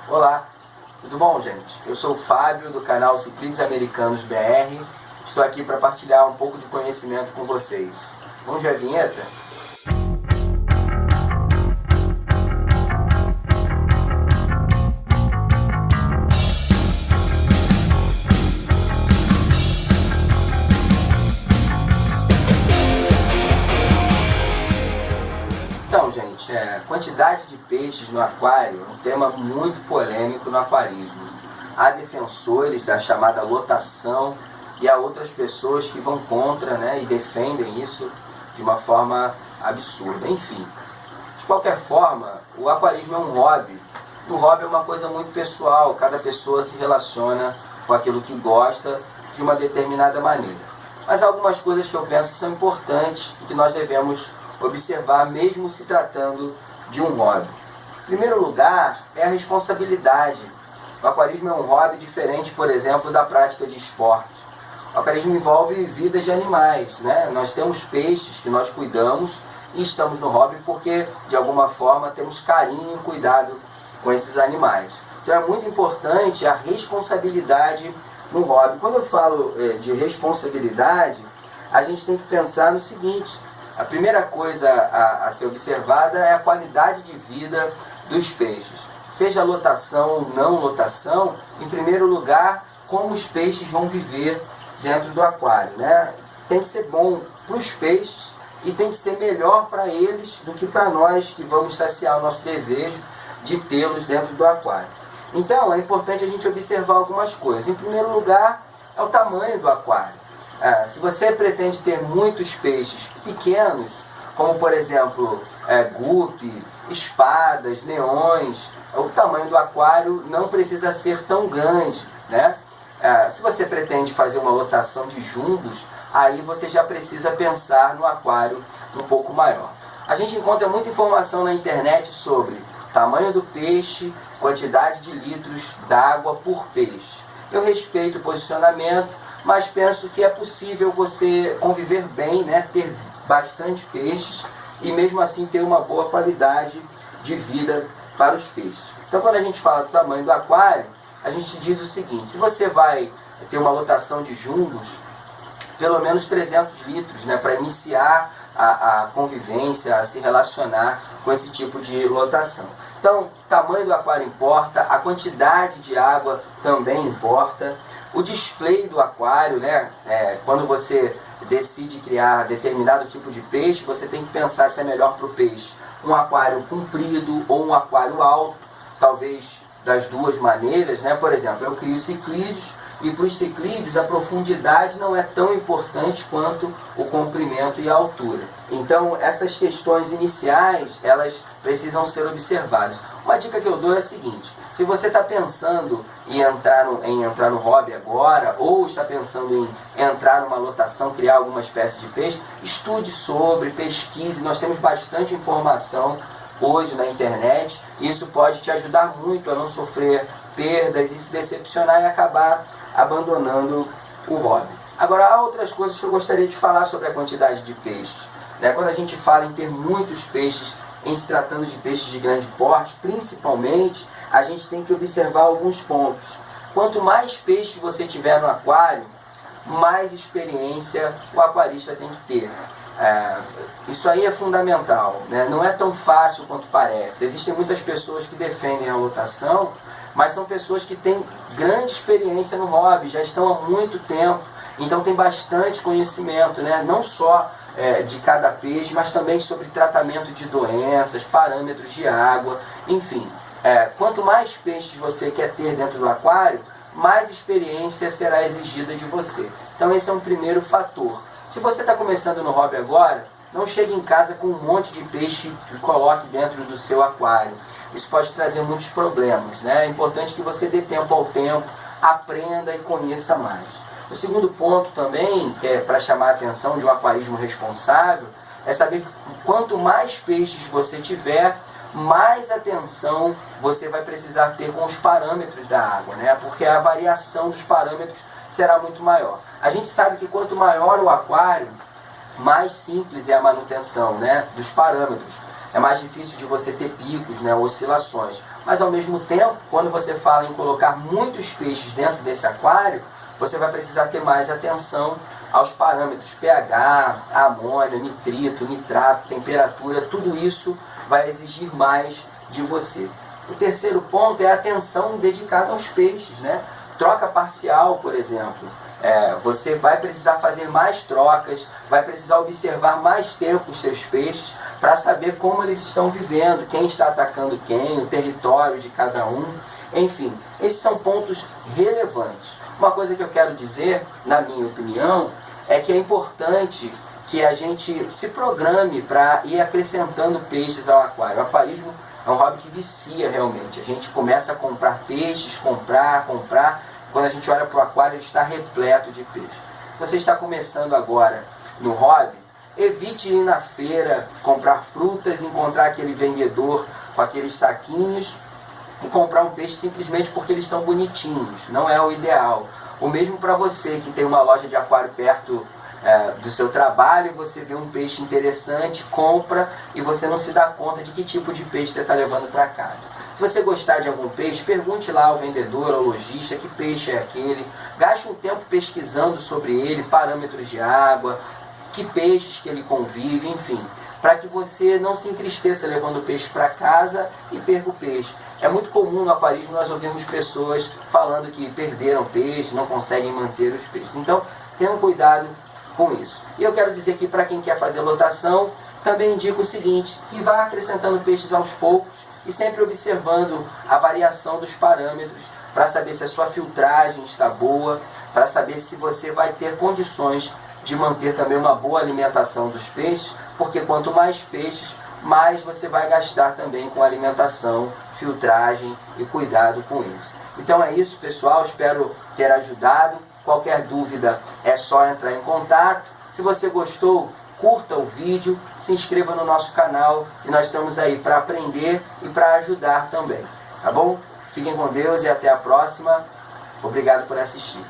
Olá, tudo bom, gente? Eu sou o Fábio, do canal Ciclídeos Americanos BR. Estou aqui para partilhar um pouco de conhecimento com vocês. Vamos ver a vinheta? Então, gente, quantidade de peixes no aquário é um tema muito polêmico no aquarismo. Há defensores da chamada lotação e há outras pessoas que vão contra, e defendem isso de uma forma absurda. Enfim, de qualquer forma, o aquarismo é um hobby. O hobby é uma coisa muito pessoal, cada pessoa se relaciona com aquilo que gosta de uma determinada maneira. Mas há algumas coisas que eu penso que são importantes e que nós devemos observar, mesmo se tratando de um hobby. Em primeiro lugar, é a responsabilidade. O aquarismo é um hobby diferente, por exemplo, da prática de esporte. O aquarismo envolve vidas de animais, Nós temos peixes que nós cuidamos e estamos no hobby porque, de alguma forma, temos carinho e cuidado com esses animais. Então é muito importante a responsabilidade no hobby. Quando eu falo de responsabilidade, a gente tem que pensar no seguinte: a primeira coisa a ser observada é a qualidade de vida dos peixes. Seja lotação ou não lotação, em primeiro lugar, como os peixes vão viver dentro do aquário, Tem que ser bom para os peixes e tem que ser melhor para eles do que para nós que vamos saciar o nosso desejo de tê-los dentro do aquário. Então, é importante a gente observar algumas coisas. Em primeiro lugar, é o tamanho do aquário. Se você pretende ter muitos peixes pequenos, como por exemplo gupe, espadas, leões, o tamanho do aquário não precisa ser tão grande, Se você pretende fazer uma lotação de jumbos, aí você já precisa pensar no aquário um pouco maior. A gente encontra muita informação na internet sobre tamanho do peixe, quantidade de litros d'água por peixe. Eu respeito o posicionamento, mas penso que é possível você conviver bem, ter bastante peixes e mesmo assim ter uma boa qualidade de vida para os peixes. Então, quando a gente fala do tamanho do aquário, a gente diz o seguinte: se você vai ter uma lotação de jumbos, pelo menos 300 litros, para iniciar a convivência, a se relacionar com esse tipo de lotação. Então, o tamanho do aquário importa, a quantidade de água também importa. O display do aquário, quando você decide criar determinado tipo de peixe, você tem que pensar se é melhor para o peixe um aquário comprido ou um aquário alto, talvez das duas maneiras, Por exemplo, eu crio ciclídeos e para os ciclídeos a profundidade não é tão importante quanto o comprimento e a altura. Então, essas questões iniciais, elas precisam ser observadas. Uma dica que eu dou é a seguinte: se você está pensando em entrar no hobby agora, ou está pensando em entrar numa lotação, criar alguma espécie de peixe, estude sobre, pesquise. Nós temos bastante informação hoje na internet, e isso pode te ajudar muito a não sofrer perdas e se decepcionar e acabar abandonando o hobby. Agora, há outras coisas que eu gostaria de falar sobre a quantidade de peixes. Quando a gente fala em ter muitos peixes, em se tratando de peixes de grande porte, principalmente, a gente tem que observar alguns pontos. Quanto mais peixes você tiver no aquário, mais experiência o aquarista tem que ter. Isso aí é fundamental, Não é tão fácil quanto parece. Existem muitas pessoas que defendem a lotação, mas são pessoas que têm grande experiência no hobby, já estão há muito tempo, então tem bastante conhecimento, não só de cada peixe, mas também sobre tratamento de doenças, parâmetros de água, enfim. Quanto mais peixes você quer ter dentro do aquário, mais experiência será exigida de você. Então esse é um primeiro fator. Se você está começando no hobby agora, não chegue em casa com um monte de peixe e coloque dentro do seu aquário. Isso pode trazer muitos problemas, É importante que você dê tempo ao tempo, aprenda e conheça mais. O segundo ponto também, que é para chamar a atenção de um aquarismo responsável, é saber que quanto mais peixes você tiver, mais atenção você vai precisar ter com os parâmetros da água, Porque a variação dos parâmetros será muito maior. A gente sabe que quanto maior o aquário, mais simples é a manutenção, dos parâmetros. É mais difícil de você ter picos, oscilações. Mas ao mesmo tempo, quando você fala em colocar muitos peixes dentro desse aquário, você vai precisar ter mais atenção aos parâmetros pH, amônio, nitrito, nitrato, temperatura, tudo isso vai exigir mais de você. O terceiro ponto é a atenção dedicada aos peixes, né? Troca parcial, por exemplo. Você vai precisar fazer mais trocas, vai precisar observar mais tempo os seus peixes para saber como eles estão vivendo, quem está atacando quem, o território de cada um. Enfim, esses são pontos relevantes. Uma coisa que eu quero dizer, na minha opinião, é que é importante que a gente se programe para ir acrescentando peixes ao aquário. O aquarismo é um hobby que vicia realmente. A gente começa a comprar peixes, comprar. Quando a gente olha para o aquário, ele está repleto de peixes. Se você está começando agora no hobby, evite ir na feira, comprar frutas, encontrar aquele vendedor com aqueles saquinhos e comprar um peixe simplesmente porque eles são bonitinhos. Não é o ideal. O mesmo para você que tem uma loja de aquário perto do seu trabalho, você vê um peixe interessante, compra e você não se dá conta de que tipo de peixe você está levando para casa. Se você gostar de algum peixe, pergunte lá ao vendedor, ao lojista, que peixe é aquele. Gaste um tempo pesquisando sobre ele, parâmetros de água, que peixes que ele convive, enfim, para que você não se entristeça levando o peixe para casa e perca o peixe. É muito comum no aquarismo nós ouvimos pessoas falando que perderam peixe, não conseguem manter os peixes. Então, tenham cuidado com isso. E eu quero dizer que para quem quer fazer lotação, também indico o seguinte, que vá acrescentando peixes aos poucos e sempre observando a variação dos parâmetros para saber se a sua filtragem está boa, para saber se você vai ter condições de manter também uma boa alimentação dos peixes, porque quanto mais peixes, mais você vai gastar também com alimentação, filtragem e cuidado com isso. Então é isso, pessoal, espero ter ajudado. Qualquer dúvida é só entrar em contato. Se você gostou, curta o vídeo, se inscreva no nosso canal e nós estamos aí para aprender e para ajudar também. Tá bom? Fiquem com Deus e até a próxima. Obrigado por assistir.